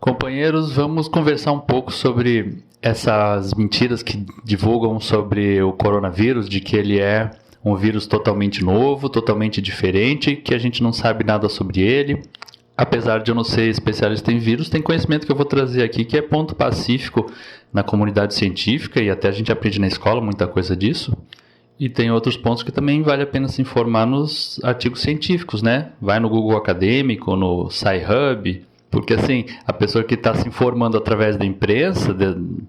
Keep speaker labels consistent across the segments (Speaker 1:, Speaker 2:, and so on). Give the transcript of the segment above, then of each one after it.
Speaker 1: Companheiros, vamos conversar um pouco sobre essas mentiras que divulgam sobre o coronavírus, de que ele é um vírus totalmente novo, totalmente diferente, que a gente não sabe nada sobre ele. Apesar de eu não ser especialista em vírus, tem conhecimento que eu vou trazer aqui que é ponto pacífico na comunidade científica e até a gente aprende na escola muita coisa disso. E tem outros pontos que também vale a pena se informar nos artigos científicos, né? Vai no Google Acadêmico, no Sci-Hub, porque assim, a pessoa que está se informando através da imprensa,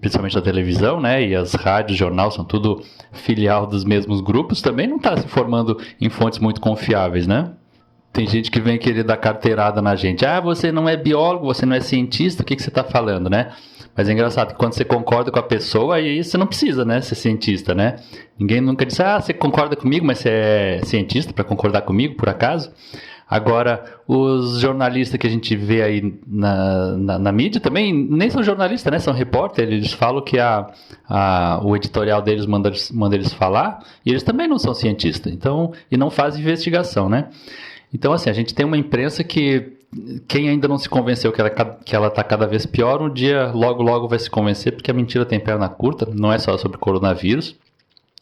Speaker 1: principalmente da televisão, né? E as rádios, jornal, são tudo filial dos mesmos grupos, também não está se informando em fontes muito confiáveis, né? Tem gente que vem querer dar carteirada na gente. Ah, você não é biólogo, você não é cientista, o que você está falando, né? Mas é engraçado que quando você concorda com a pessoa, aí você não precisa, né, ser cientista, né? Ninguém nunca disse, você concorda comigo, mas você é cientista para concordar comigo, por acaso? Agora, os jornalistas que a gente vê aí na mídia também, nem são jornalistas, né? São repórteres, eles falam que o editorial deles manda eles falar, e eles também não são cientistas, então, e não fazem investigação, né? Então, assim, a gente tem uma imprensa que quem ainda não se convenceu que ela está cada vez pior, um dia logo vai se convencer, porque a mentira tem perna curta, não é só sobre coronavírus.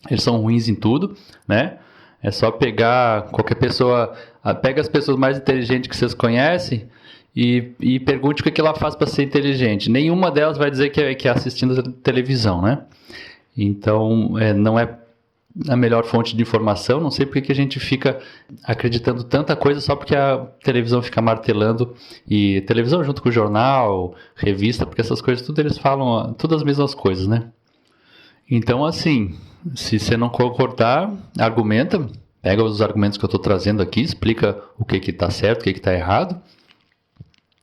Speaker 1: Eles são ruins em tudo, né? É só pegar qualquer pessoa, pega as pessoas mais inteligentes que vocês conhecem e pergunte o que ela faz para ser inteligente. Nenhuma delas vai dizer que é assistindo televisão, né? Então, não é a melhor fonte de informação, não sei porque que a gente fica acreditando tanta coisa só porque a televisão fica martelando, e televisão junto com o jornal, revista, porque essas coisas tudo eles falam, tudo as mesmas coisas, né? Então, assim, se você não concordar, argumenta, pega os argumentos que eu estou trazendo aqui, explica o que está certo, o que está errado,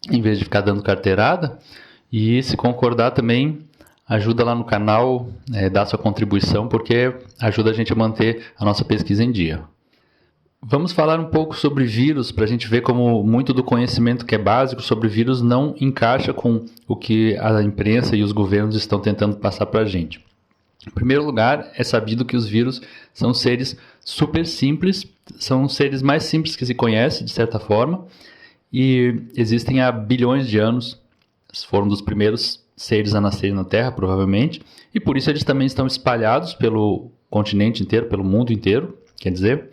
Speaker 1: em vez de ficar dando carteirada, e se concordar também, ajuda lá no canal, dá sua contribuição, porque ajuda a gente a manter a nossa pesquisa em dia. Vamos falar um pouco sobre vírus, para a gente ver como muito do conhecimento que é básico sobre vírus não encaixa com o que a imprensa e os governos estão tentando passar para a gente. Em primeiro lugar, é sabido que os vírus são seres super simples, são os seres mais simples que se conhece, de certa forma, e existem há bilhões de anos, foram dos primeiros seres a nascerem na Terra, provavelmente, e por isso eles também estão espalhados pelo continente inteiro, pelo mundo inteiro, quer dizer,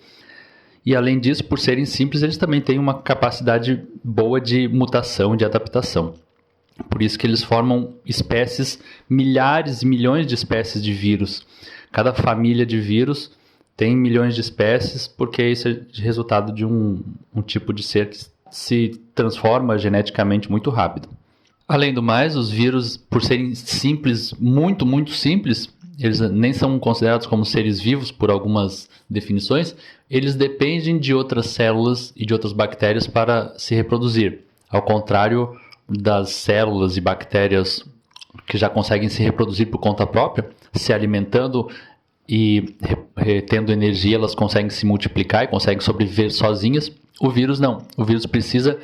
Speaker 1: e além disso, por serem simples, eles também têm uma capacidade boa de mutação, de adaptação. Por isso que eles formam espécies, milhares e milhões de espécies de vírus. Cada família de vírus tem milhões de espécies, porque isso é resultado de um tipo de ser que se transforma geneticamente muito rápido. Além do mais, os vírus, por serem simples, muito, muito simples, eles nem são considerados como seres vivos por algumas definições, eles dependem de outras células e de outras bactérias para se reproduzir. Ao contrário das células e bactérias que já conseguem se reproduzir por conta própria, se alimentando e retendo energia, elas conseguem se multiplicar e conseguem sobreviver sozinhas. O vírus não. O vírus precisa,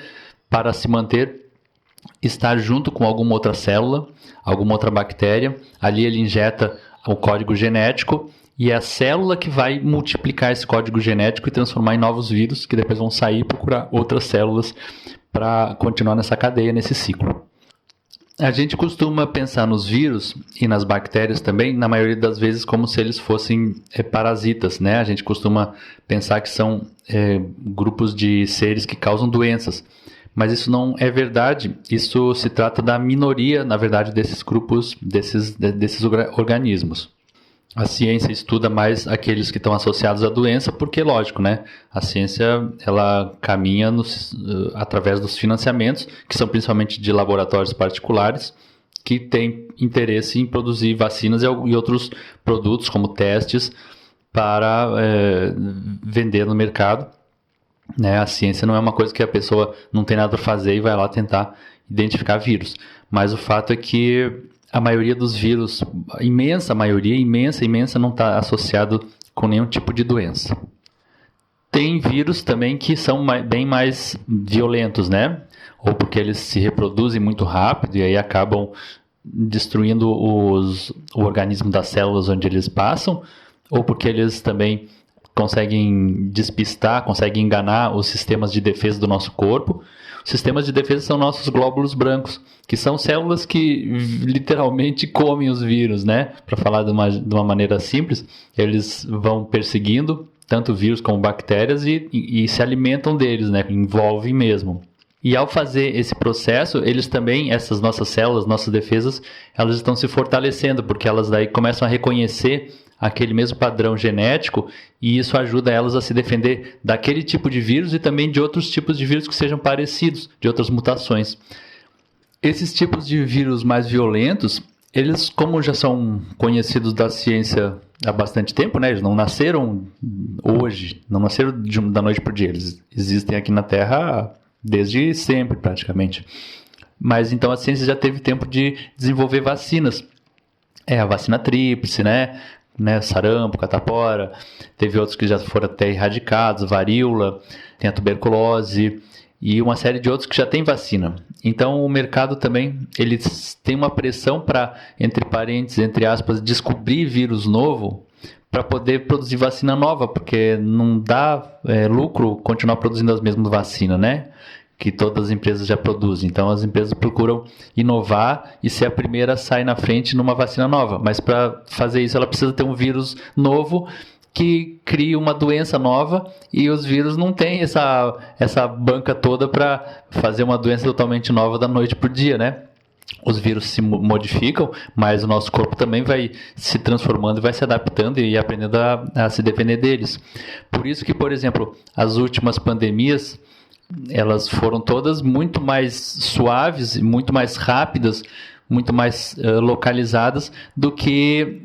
Speaker 1: para se manter, estar junto com alguma outra célula, alguma outra bactéria. Ali ele injeta o código genético e é a célula que vai multiplicar esse código genético e transformar em novos vírus que depois vão sair e procurar outras células para continuar nessa cadeia, nesse ciclo. A gente costuma pensar nos vírus e nas bactérias também, na maioria das vezes, como se eles fossem parasitas, né? A gente costuma pensar que são grupos de seres que causam doenças. Mas isso não é verdade, isso se trata da minoria, na verdade, desses grupos, desses organismos. A ciência estuda mais aqueles que estão associados à doença, porque, lógico, né? A ciência ela caminha através dos financiamentos, que são principalmente de laboratórios particulares, que têm interesse em produzir vacinas e outros produtos, como testes, para vender no mercado. Né? A ciência não é uma coisa que a pessoa não tem nada para fazer e vai lá tentar identificar vírus. Mas o fato é que a maioria dos vírus, a imensa maioria, imensa, não está associado com nenhum tipo de doença. Tem vírus também que são bem mais violentos, né? Ou porque eles se reproduzem muito rápido e aí acabam destruindo o organismo das células onde eles passam, ou porque eles também conseguem despistar, conseguem enganar os sistemas de defesa do nosso corpo. sistemas de defesa são nossos glóbulos brancos, que são células que literalmente comem os vírus, né? Para falar de uma maneira simples, eles vão perseguindo tanto vírus como bactérias e se alimentam deles, né? Envolvem mesmo. E ao fazer esse processo, eles também, essas nossas células, nossas defesas, elas estão se fortalecendo, porque elas daí começam a reconhecer aquele mesmo padrão genético e isso ajuda elas a se defender daquele tipo de vírus e também de outros tipos de vírus que sejam parecidos, de outras mutações. Esses tipos de vírus mais violentos, eles, como já são conhecidos da ciência há bastante tempo, né? Eles não nasceram hoje, não nasceram da noite para o dia, eles existem aqui na Terra desde sempre, praticamente. Mas então a ciência já teve tempo de desenvolver vacinas. A vacina tríplice, né? Sarampo, catapora. Teve outros que já foram até erradicados, varíola, tem a tuberculose e uma série de outros que já tem vacina. Então o mercado também ele tem uma pressão para, entre parênteses, entre aspas, descobrir vírus novo para poder produzir vacina nova, porque não dá lucro continuar produzindo as mesmas vacinas, né? Que todas as empresas já produzem. Então as empresas procuram inovar e ser a primeira a sair na frente numa vacina nova. Mas para fazer isso ela precisa ter um vírus novo que crie uma doença nova e os vírus não têm essa banca toda para fazer uma doença totalmente nova da noite para o dia, né? Os vírus se modificam, mas o nosso corpo também vai se transformando e vai se adaptando e aprendendo a se defender deles. Por isso que, por exemplo, as últimas pandemias, elas foram todas muito mais suaves, muito mais rápidas, muito mais localizadas do que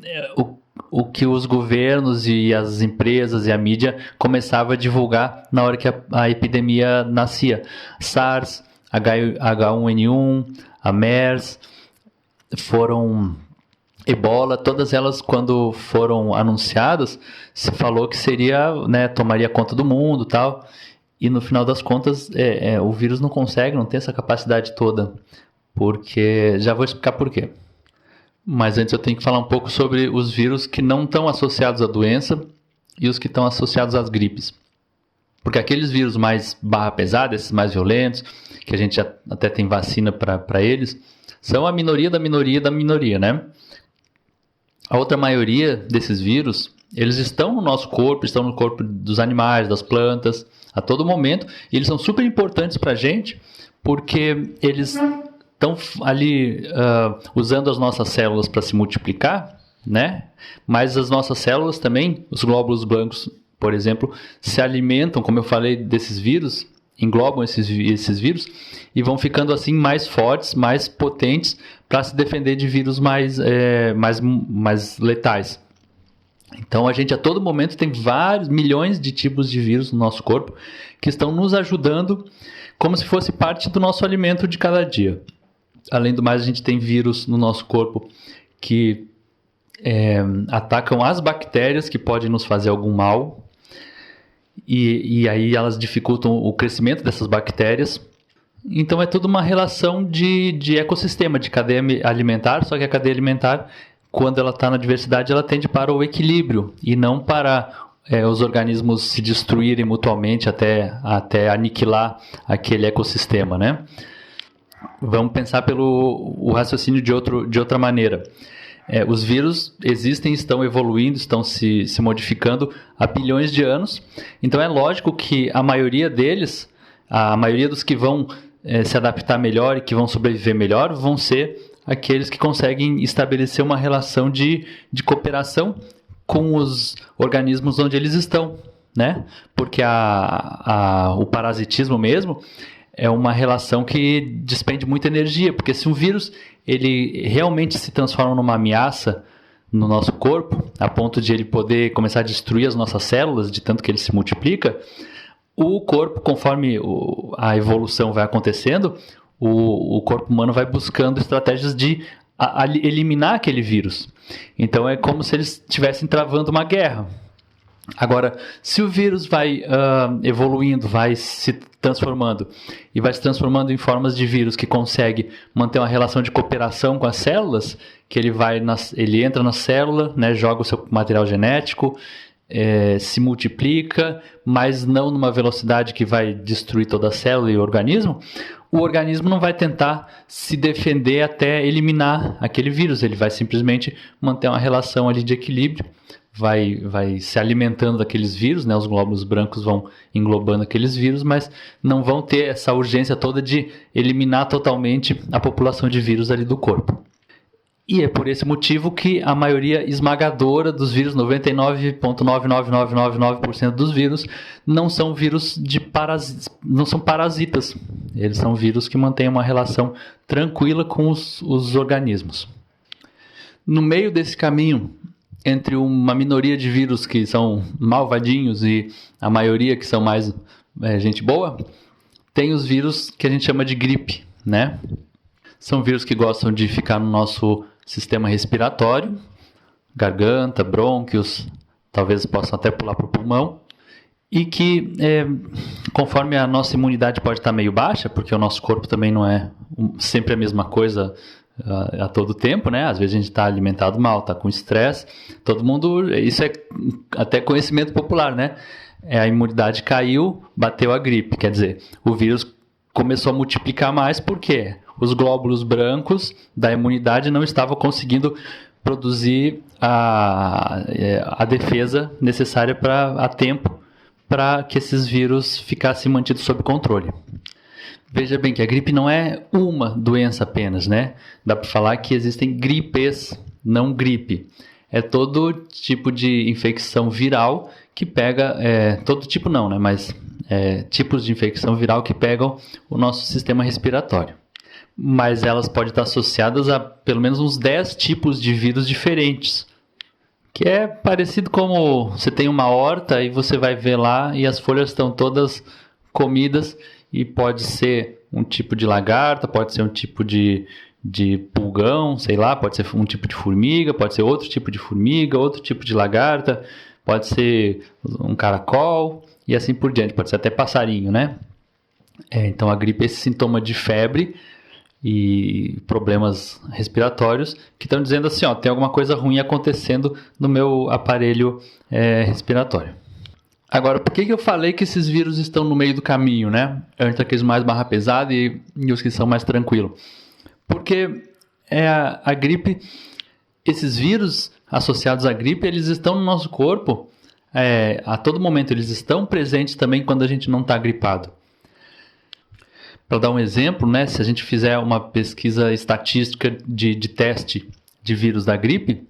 Speaker 1: o que os governos e as empresas e a mídia começavam a divulgar na hora que a epidemia nascia. SARS, H1N1, a MERS, foram Ebola, todas elas quando foram anunciadas, se falou que seria, né, tomaria conta do mundo e tal, e no final das contas o vírus não consegue, não tem essa capacidade toda, porque, já vou explicar por quê. Mas antes eu tenho que falar um pouco sobre os vírus que não estão associados à doença e os que estão associados às gripes. Porque aqueles vírus mais barra pesada, esses mais violentos, que a gente já até tem vacina para eles, são a minoria da minoria da minoria, né? A outra maioria desses vírus, eles estão no nosso corpo, estão no corpo dos animais, das plantas, a todo momento, e eles são super importantes para a gente, porque eles estão ali usando as nossas células para se multiplicar, né? Mas as nossas células também, os glóbulos brancos, por exemplo, se alimentam, como eu falei, desses vírus, englobam esses vírus e vão ficando assim mais fortes, mais potentes para se defender de vírus mais letais. Então a gente a todo momento tem milhões de tipos de vírus no nosso corpo que estão nos ajudando como se fosse parte do nosso alimento de cada dia. Além do mais, a gente tem vírus no nosso corpo que atacam as bactérias que podem nos fazer algum mal. E aí elas dificultam o crescimento dessas bactérias. Então é tudo uma relação de ecossistema, de cadeia alimentar, só que a cadeia alimentar, quando ela está na diversidade, ela tende para o equilíbrio e não para os organismos se destruírem mutuamente até aniquilar aquele ecossistema, né? Vamos pensar pelo raciocínio de outra maneira. Os vírus existem, estão evoluindo, estão se modificando há bilhões de anos. Então é lógico que a maioria deles, a maioria dos que vão se adaptar melhor e que vão sobreviver melhor, vão ser aqueles que conseguem estabelecer uma relação de cooperação com os organismos onde eles estão, né? Porque o parasitismo mesmo é uma relação que despende muita energia, porque se um vírus ele realmente se transforma numa ameaça no nosso corpo, a ponto de ele poder começar a destruir as nossas células, de tanto que ele se multiplica, o corpo, conforme a evolução vai acontecendo, o corpo humano vai buscando estratégias de eliminar aquele vírus. Então é como se eles estivessem travando uma guerra. Agora, se o vírus vai evoluindo, vai se transformando e vai se transformando em formas de vírus que consegue manter uma relação de cooperação com as células, que ele entra na célula, né, joga o seu material genético se multiplica, mas não numa velocidade que vai destruir toda a célula e o organismo não vai tentar se defender até eliminar aquele vírus. Ele vai simplesmente manter uma relação ali de equilíbrio, vai se alimentando daqueles vírus, né? Os glóbulos brancos vão englobando aqueles vírus, mas não vão ter essa urgência toda de eliminar totalmente a população de vírus ali do corpo. E é por esse motivo que a maioria esmagadora dos vírus, 99,99999% dos vírus, não são vírus não são parasitas. Eles são vírus que mantêm uma relação tranquila com os organismos. No meio desse caminho, entre uma minoria de vírus que são malvadinhos e a maioria que são mais gente boa, tem os vírus que a gente chama de gripe, né? São vírus que gostam de ficar no nosso sistema respiratório, garganta, brônquios, talvez possam até pular para o pulmão, e que conforme a nossa imunidade pode estar meio baixa, porque o nosso corpo também não é sempre a mesma coisa a todo tempo, né? Às vezes a gente está alimentado mal, está com estresse, todo mundo, isso é até conhecimento popular, né? A imunidade caiu, bateu a gripe, quer dizer, o vírus começou a multiplicar mais, por quê? Os glóbulos brancos da imunidade não estavam conseguindo produzir a defesa necessária a tempo para que esses vírus ficassem mantidos sob controle. Veja bem que a gripe não é uma doença apenas, né? Dá para falar que existem gripes, não gripe. É todo tipo de infecção viral que pega, todo tipo não, né? Mas tipos de infecção viral que pegam o nosso sistema respiratório. Mas elas podem estar associadas a pelo menos uns 10 tipos de vírus diferentes. Que é parecido como você tem uma horta e você vai ver lá e as folhas estão todas comidas e pode ser um tipo de lagarta, pode ser um tipo de pulgão, sei lá, pode ser um tipo de formiga, pode ser outro tipo de formiga, outro tipo de lagarta, pode ser um caracol e assim por diante, pode ser até passarinho, né? Então a gripe é esse sintoma de febre e problemas respiratórios que estão dizendo assim, ó, tem alguma coisa ruim acontecendo no meu aparelho respiratório. Agora, por que eu falei que esses vírus estão no meio do caminho, né? Entre aqueles mais barra pesada e os que são mais tranquilos. Porque a gripe, esses vírus associados à gripe, eles estão no nosso corpo a todo momento. Eles estão presentes também quando a gente não está gripado. Para dar um exemplo, né, se a gente fizer uma pesquisa estatística de teste de vírus da gripe,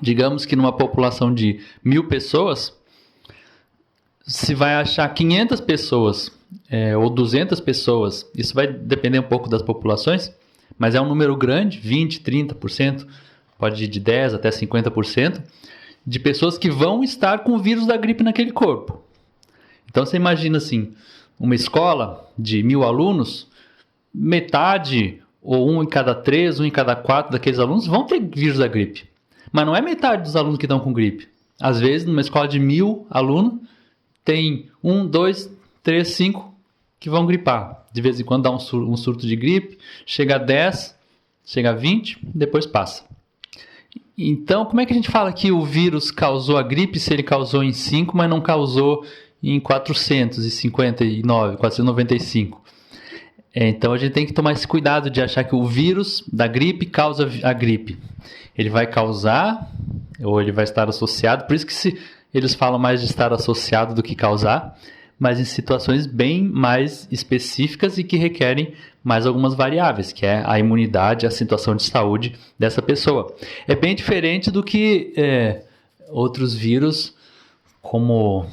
Speaker 1: digamos que numa população de 1.000 pessoas, se vai achar 500 pessoas ou 200 pessoas, isso vai depender um pouco das populações, mas é um número grande, 20%, 30%, pode ir de 10% até 50%, de pessoas que vão estar com o vírus da gripe naquele corpo. Então você imagina assim, uma escola de 1.000 alunos, metade ou 1 em cada 3, 1 em cada 4 daqueles alunos vão ter vírus da gripe. Mas não é metade dos alunos que estão com gripe. Às vezes, numa escola de 1.000 alunos, tem 1, 2, 3, 5 que vão gripar. De vez em quando dá um surto de gripe, chega a 10, chega a 20, depois passa. Então, como é que a gente fala que o vírus causou a gripe se ele causou em 5, mas não causou em 459, 495? Então a gente tem que tomar esse cuidado de achar que o vírus da gripe causa a gripe. Ele vai causar, ou ele vai estar associado, por isso que eles falam mais de estar associado do que causar, mas em situações bem mais específicas e que requerem mais algumas variáveis, que é a imunidade, a situação de saúde dessa pessoa. É bem diferente do que outros vírus, como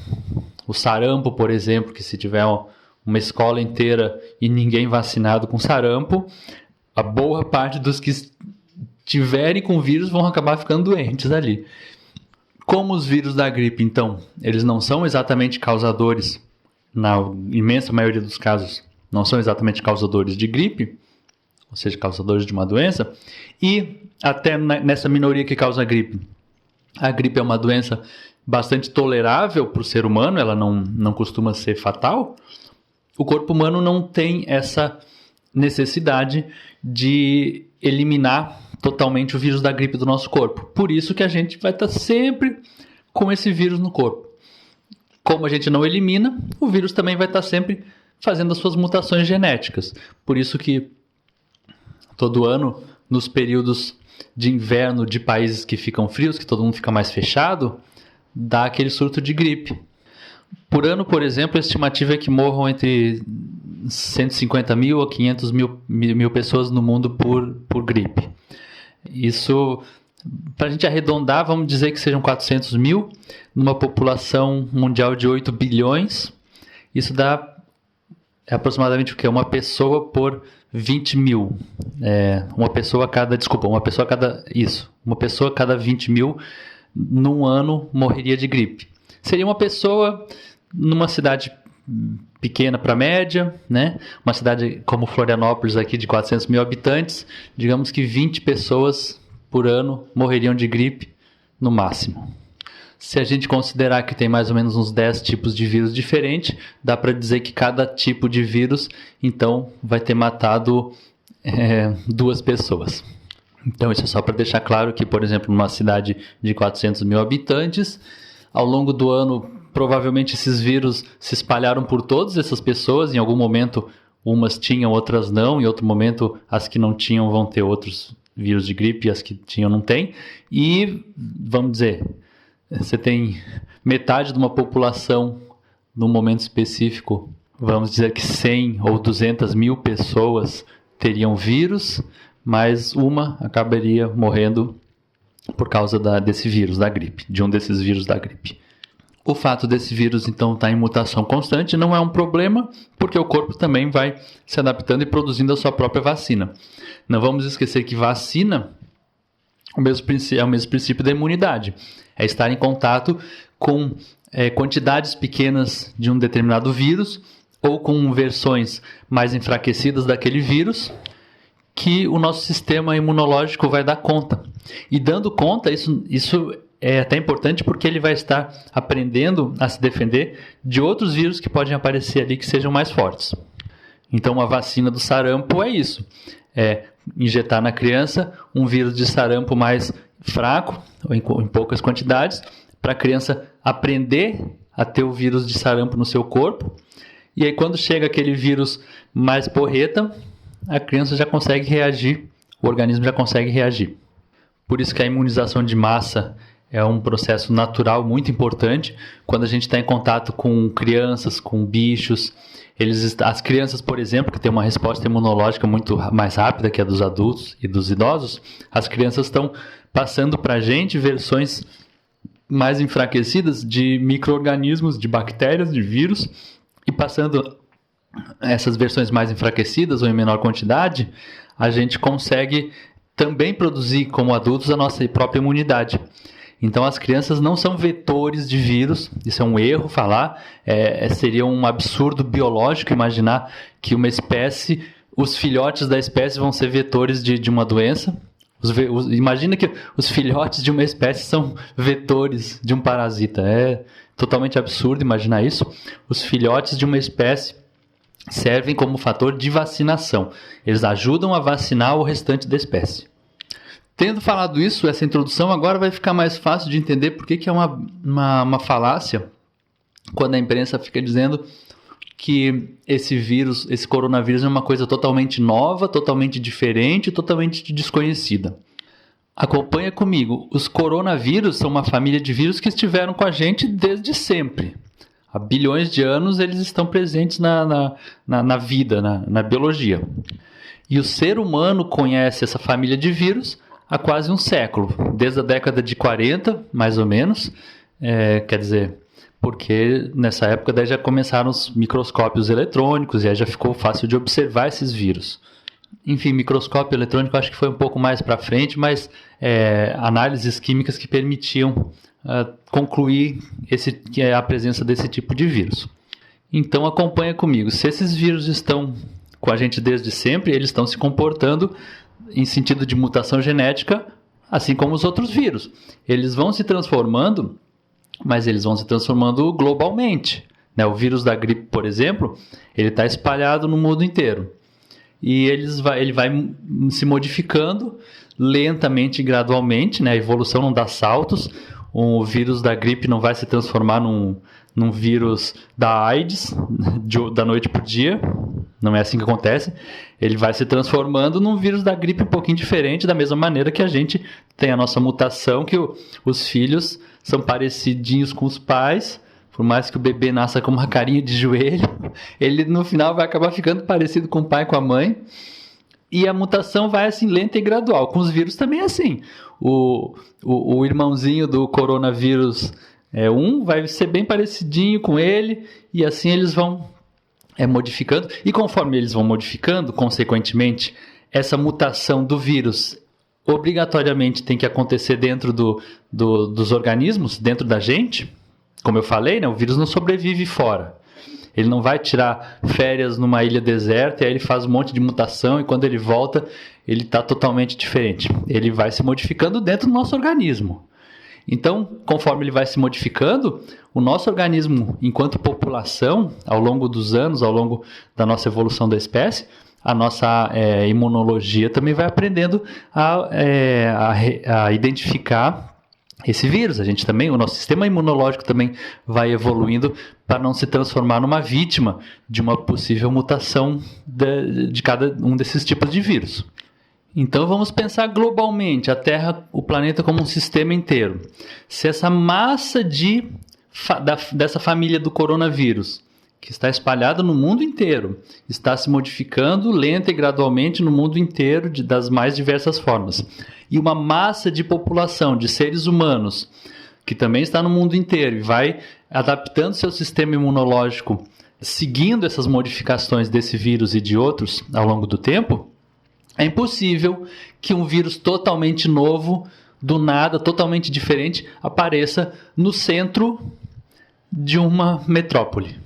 Speaker 1: o sarampo, por exemplo, que se tiver uma escola inteira e ninguém vacinado com sarampo, a boa parte dos que tiverem com vírus vão acabar ficando doentes ali. Como os vírus da gripe, então, eles não são exatamente causadores, na imensa maioria dos casos, não são exatamente causadores de gripe, ou seja, causadores de uma doença, e até nessa minoria que causa a gripe é uma doença bastante tolerável para o ser humano, ela não costuma ser fatal, o corpo humano não tem essa necessidade de eliminar totalmente o vírus da gripe do nosso corpo. Por isso que a gente vai estar sempre com esse vírus no corpo. Como a gente não elimina, o vírus também vai estar sempre fazendo as suas mutações genéticas. Por isso que todo ano, nos períodos de inverno de países que ficam frios, que todo mundo fica mais fechado, dá aquele surto de gripe. Por ano, por exemplo, a estimativa é que morram entre 150 mil a 500 mil pessoas no mundo por gripe. Isso, para a gente arredondar, vamos dizer que sejam 400 mil, numa população mundial de 8 bilhões. Isso dá aproximadamente o quê? Uma pessoa por 20 mil. Uma pessoa a cada 20 mil num ano morreria de gripe. Seria uma pessoa numa cidade pequena para média, né? Uma cidade como Florianópolis aqui de 400 mil habitantes, digamos que 20 pessoas por ano morreriam de gripe no máximo. Se a gente considerar que tem mais ou menos uns 10 tipos de vírus diferentes, dá para dizer que cada tipo de vírus, então, vai ter matado 2 pessoas. Então, isso é só para deixar claro que, por exemplo, numa cidade de 400 mil habitantes, ao longo do ano, provavelmente esses vírus se espalharam por todas essas pessoas. Em algum momento, umas tinham, outras não. Em outro momento, as que não tinham vão ter outros vírus de gripe e as que tinham não tem. E, vamos dizer, você tem metade de uma população num momento específico, vamos dizer que 100 ou 200 mil pessoas teriam vírus, mas uma acabaria morrendo por causa desse vírus da gripe, de um desses vírus da gripe. O fato desse vírus, então, estar em mutação constante não é um problema, porque o corpo também vai se adaptando e produzindo a sua própria vacina. Não vamos esquecer que vacina é o mesmo princípio da imunidade. É estar em contato com quantidades pequenas de um determinado vírus ou com versões mais enfraquecidas daquele vírus que o nosso sistema imunológico vai dar conta. E dando conta, isso é até importante porque ele vai estar aprendendo a se defender de outros vírus que podem aparecer ali que sejam mais fortes. Então, uma vacina do sarampo é isso. É injetar na criança um vírus de sarampo mais fraco, ou em poucas quantidades, para a criança aprender a ter o vírus de sarampo no seu corpo. E aí, quando chega aquele vírus mais porreta, a criança já consegue reagir, o organismo já consegue reagir. Por isso que a imunização de massa é um processo natural muito importante. Quando a gente está em contato com crianças, com bichos, as crianças, por exemplo, que têm uma resposta imunológica muito mais rápida que a dos adultos e dos idosos, as crianças estão passando para a gente versões mais enfraquecidas de micro-organismos, de bactérias, de vírus, e passando essas versões mais enfraquecidas ou em menor quantidade, a gente consegue também produzir como adultos a nossa própria imunidade. Então as crianças não são vetores de vírus, isso é um erro falar, seria um absurdo biológico imaginar que uma espécie, os filhotes da espécie vão ser vetores de uma doença. Imagina que os filhotes de uma espécie são vetores de um parasita, é totalmente absurdo imaginar isso. Os filhotes de uma espécie servem como fator de vacinação, eles ajudam a vacinar o restante da espécie. Tendo falado isso, essa introdução, agora vai ficar mais fácil de entender por que é uma falácia quando a imprensa fica dizendo que esse vírus, esse coronavírus é uma coisa totalmente nova, totalmente diferente, totalmente desconhecida. Acompanha comigo, os coronavírus são uma família de vírus que estiveram com a gente desde sempre. Há bilhões de anos eles estão presentes na vida, na biologia. E o ser humano conhece essa família de vírus há quase um século, desde a década de 40, mais ou menos, quer dizer, porque nessa época daí já começaram os microscópios eletrônicos e aí já ficou fácil de observar esses vírus. Enfim, microscópio eletrônico acho que foi um pouco mais para frente, mas análises químicas que permitiam concluir a presença desse tipo de vírus. Então acompanha comigo, se esses vírus estão com a gente desde sempre, eles estão se comportando em sentido de mutação genética, assim como os outros vírus. Eles vão se transformando, mas eles vão se transformando globalmente. O vírus da gripe, por exemplo, ele está espalhado no mundo inteiro. E ele vai se modificando lentamente e gradualmente, a evolução não dá saltos. o vírus da gripe não vai se transformar num vírus da AIDS da noite para o dia. Não é assim que acontece. Ele vai se transformando num vírus da gripe um pouquinho diferente, da mesma maneira que a gente tem a nossa mutação, que os filhos são parecidinhos com os pais. Por mais que o bebê nasça com uma carinha de joelho, ele no final vai acabar ficando parecido com o pai e com a mãe. E a mutação vai assim lenta e gradual. Com os vírus também é assim. O irmãozinho do coronavírus vai ser bem parecidinho com ele, e assim eles vão modificando. E conforme eles vão modificando, consequentemente, essa mutação do vírus obrigatoriamente tem que acontecer dentro dos organismos, dentro da gente. Como eu falei, né, o vírus não sobrevive fora. Ele não vai tirar férias numa ilha deserta e aí ele faz um monte de mutação e quando ele volta, ele está totalmente diferente. Ele vai se modificando dentro do nosso organismo. Então, conforme ele vai se modificando, o nosso organismo, enquanto população, ao longo dos anos, ao longo da nossa evolução da espécie, a nossa imunologia também vai aprendendo a identificar esse vírus. O nosso sistema imunológico também vai evoluindo para não se transformar numa vítima de uma possível mutação de cada um desses tipos de vírus. Então vamos pensar globalmente, a Terra, o planeta como um sistema inteiro. Se essa massa dessa família do coronavírus, que está espalhada no mundo inteiro, está se modificando lenta e gradualmente no mundo inteiro das mais diversas formas, e uma massa de população, de seres humanos, que também está no mundo inteiro e vai adaptando seu sistema imunológico, seguindo essas modificações desse vírus e de outros ao longo do tempo, é impossível que um vírus totalmente novo, do nada, totalmente diferente, apareça no centro de uma metrópole.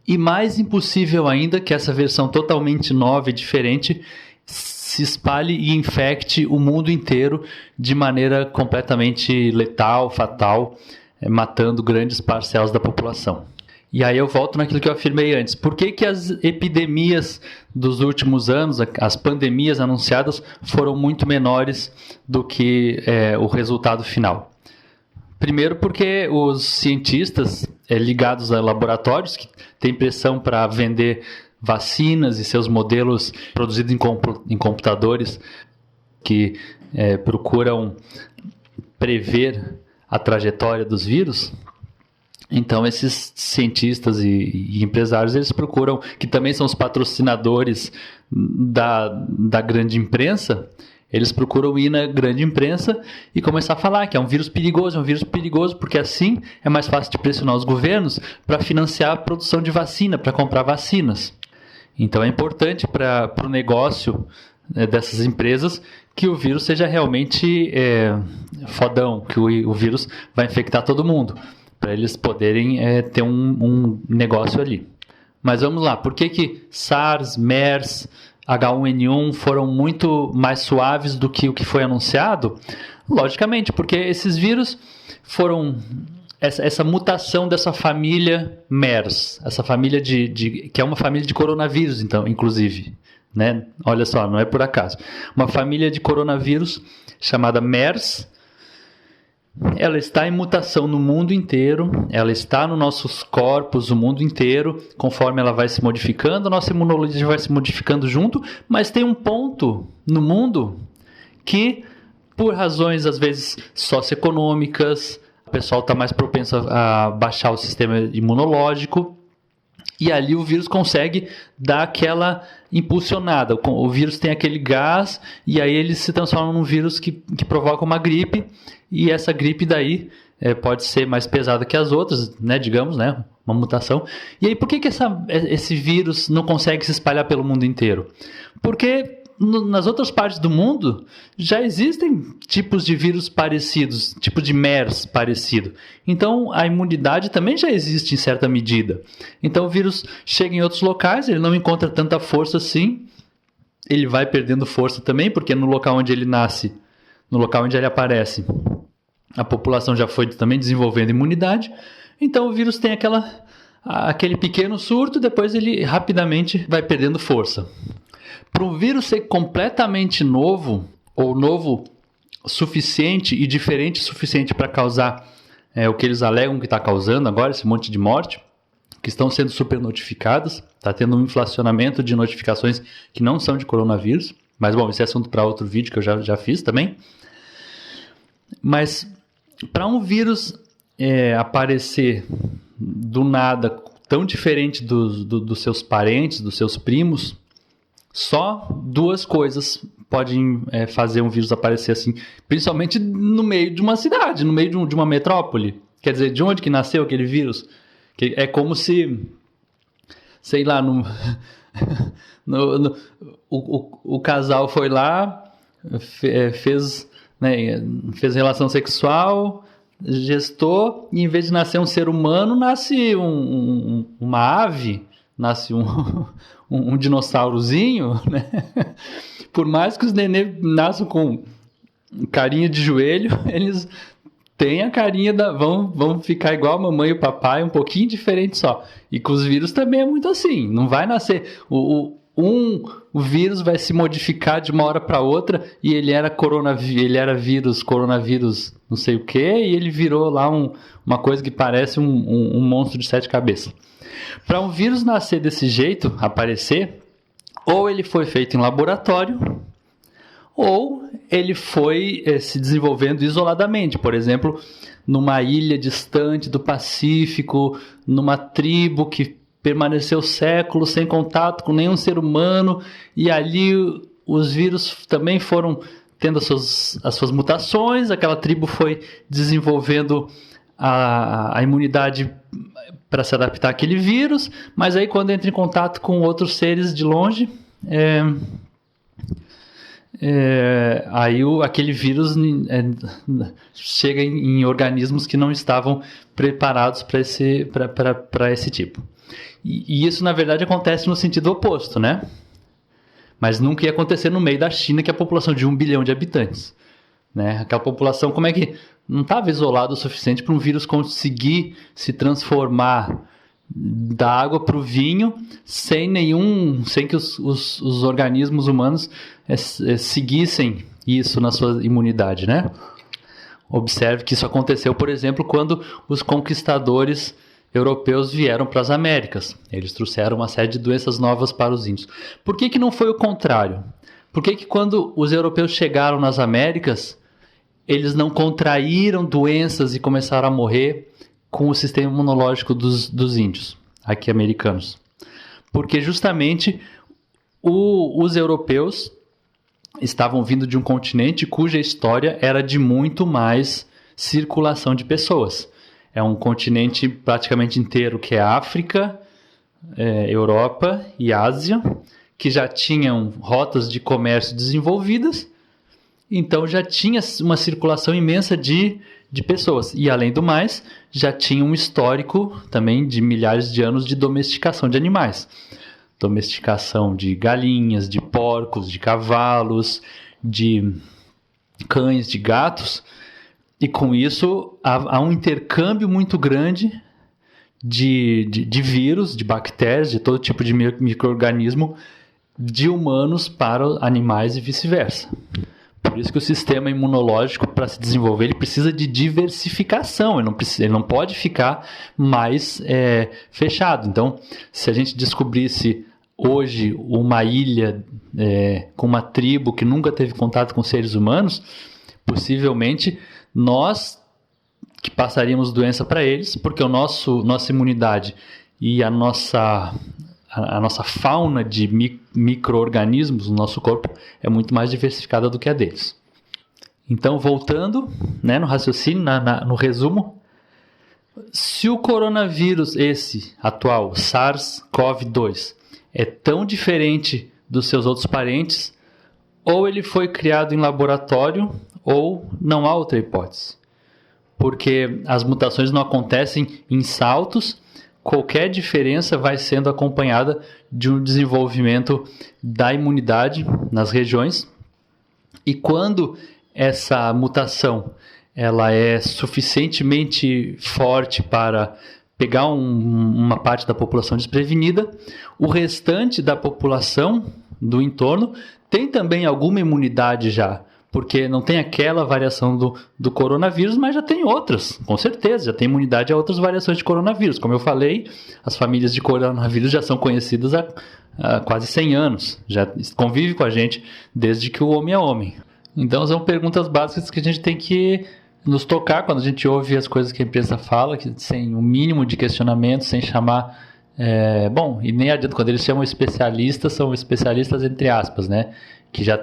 Speaker 1: E mais impossível ainda que essa versão totalmente nova e diferente se espalhe e infecte o mundo inteiro de maneira completamente letal, fatal, matando grandes parcelas da população. E aí eu volto naquilo que eu afirmei antes. Por que as epidemias dos últimos anos, as pandemias anunciadas, foram muito menores do que o resultado final? Primeiro porque os cientistas ligados a laboratórios que têm pressão para vender vacinas e seus modelos produzidos em computadores que procuram prever a trajetória dos vírus. Então esses cientistas e empresários, eles procuram, que também são os patrocinadores da grande imprensa, eles procuram ir na grande imprensa e começar a falar que é um vírus perigoso, porque assim é mais fácil de pressionar os governos para financiar a produção de vacina, para comprar vacinas. Então é importante para o negócio dessas empresas que o vírus seja realmente fodão, que o vírus vai infectar todo mundo, para eles poderem ter um negócio ali. Mas vamos lá, por que SARS, MERS, H1N1 foram muito mais suaves do que o que foi anunciado? Logicamente, porque esses vírus foram essa mutação dessa família MERS, essa família que é uma família de coronavírus, então, inclusive, né? Olha só, não é por acaso. Uma família de coronavírus chamada MERS, ela está em mutação no mundo inteiro, ela está nos nossos corpos, o mundo inteiro. Conforme ela vai se modificando, a nossa imunologia vai se modificando junto, mas tem um ponto no mundo que, por razões às vezes socioeconômicas, o pessoal está mais propenso a baixar o sistema imunológico, e ali o vírus consegue dar aquela impulsionada. O vírus tem aquele gás e aí ele se transforma num vírus que provoca uma gripe, e essa gripe daí pode ser mais pesada que as outras, né, digamos, né, uma mutação. E aí por que esse vírus não consegue se espalhar pelo mundo inteiro? Porque nas outras partes do mundo já existem tipos de vírus parecidos, tipo de MERS parecido. Então a imunidade também já existe em certa medida. Então o vírus chega em outros locais, ele não encontra tanta força assim, ele vai perdendo força também, porque no local onde ele nasce, no local onde ele aparece, a população já foi também desenvolvendo imunidade. Então o vírus tem aquele pequeno surto, depois ele rapidamente vai perdendo força. Para um vírus ser completamente novo, ou novo suficiente e diferente o suficiente para causar o que eles alegam que está causando agora, esse monte de morte, que estão sendo super notificadas, está tendo um inflacionamento de notificações que não são de coronavírus, mas bom, esse é assunto para outro vídeo que eu já fiz também. Mas para um vírus aparecer do nada, tão diferente dos seus parentes, dos seus primos, só duas coisas podem fazer um vírus aparecer assim, principalmente no meio de uma cidade, no meio de uma metrópole. Quer dizer, de onde que nasceu aquele vírus? Que é como se, sei lá, o casal foi lá, fez relação sexual, gestou, e em vez de nascer um ser humano, nasce uma ave, nasce um dinossaurozinho, né? Por mais que os nenê nasçam com carinha de joelho, eles têm a carinha vão ficar igual a mamãe e o papai, um pouquinho diferente só. E com os vírus também é muito assim, não vai nascer o vírus vai se modificar de uma hora para outra e ele era coronavírus não sei o que, e ele virou lá uma coisa que parece um monstro de 7 cabeças. Para um vírus nascer desse jeito, aparecer, ou ele foi feito em laboratório, ou ele foi se desenvolvendo isoladamente. Por exemplo, numa ilha distante do Pacífico, numa tribo que permaneceu séculos sem contato com nenhum ser humano, e ali os vírus também foram tendo as suas mutações, aquela tribo foi desenvolvendo a imunidade para se adaptar àquele vírus, mas aí quando entra em contato com outros seres de longe, aí aquele vírus chega em organismos que não estavam preparados para esse tipo. E isso, na verdade, acontece no sentido oposto, né? Mas nunca ia acontecer no meio da China, que é a população de 1 bilhão de habitantes. Né? Aquela população, como é que não estava isolada o suficiente para um vírus conseguir se transformar da água para o vinho sem que os organismos humanos seguissem isso na sua imunidade, né? Observe que isso aconteceu, por exemplo, quando os conquistadores europeus vieram para as Américas. Eles trouxeram uma série de doenças novas para os índios. Por que não foi o contrário? Por que quando os europeus chegaram nas Américas, eles não contraíram doenças e começaram a morrer com o sistema imunológico dos índios, aqui americanos? Porque justamente os europeus estavam vindo de um continente cuja história era de muito mais circulação de pessoas. É um continente praticamente inteiro que é África, Europa e Ásia, que já tinham rotas de comércio desenvolvidas, então já tinha uma circulação imensa de pessoas. E além do mais, já tinha um histórico também de milhares de anos de domesticação de animais. Domesticação de galinhas, de porcos, de cavalos, de cães, de gatos. E com isso há um intercâmbio muito grande de vírus, de bactérias, de todo tipo de micro-organismo, de humanos para animais e vice-versa. Por isso que o sistema imunológico, para se desenvolver, ele precisa de diversificação, ele não pode ficar mais fechado. Então, se a gente descobrisse hoje uma ilha com uma tribo que nunca teve contato com seres humanos, possivelmente nós que passaríamos doença para eles, porque nossa imunidade e a nossa fauna de micro-organismos no nosso corpo é muito mais diversificada do que a deles. Então, voltando, né, no raciocínio, no resumo, se o coronavírus, esse atual, SARS-CoV-2, é tão diferente dos seus outros parentes, ou ele foi criado em laboratório, ou não há outra hipótese. Porque as mutações não acontecem em saltos, qualquer diferença vai sendo acompanhada de um desenvolvimento da imunidade nas regiões. E quando essa mutação ela é suficientemente forte para pegar uma parte da população desprevenida, o restante da população do entorno tem também alguma imunidade já, porque não tem aquela variação do coronavírus, mas já tem outras, com certeza, já tem imunidade a outras variações de coronavírus. Como eu falei, as famílias de coronavírus já são conhecidas há quase 100 anos, já convive com a gente desde que o homem é homem. Então são perguntas básicas que a gente tem que nos tocar quando a gente ouve as coisas que a empresa fala, que sem o mínimo de questionamento, sem chamar... e nem adianta, quando eles chamam especialistas, são especialistas entre aspas, né? Que já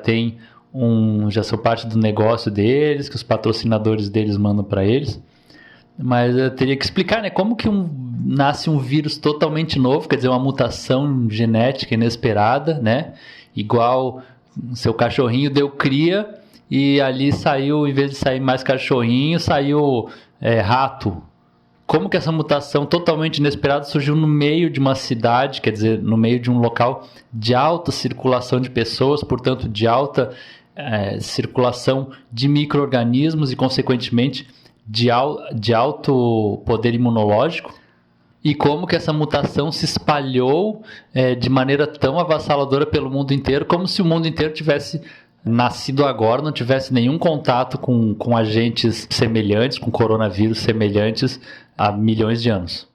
Speaker 1: já são parte do negócio deles, que os patrocinadores deles mandam para eles. Mas eu teria que explicar, né? Como que nasce um vírus totalmente novo, quer dizer, uma mutação genética inesperada, né? Igual seu cachorrinho deu cria e ali saiu, em vez de sair mais cachorrinho, saiu rato. Como que essa mutação totalmente inesperada surgiu no meio de uma cidade, quer dizer, no meio de um local de alta circulação de pessoas, portanto, de alta circulação de micro-organismos e, consequentemente, de alto poder imunológico? E como que essa mutação se espalhou de maneira tão avassaladora pelo mundo inteiro, como se o mundo inteiro tivesse nascido agora, não tivesse nenhum contato com agentes semelhantes, com coronavírus semelhantes há milhões de anos.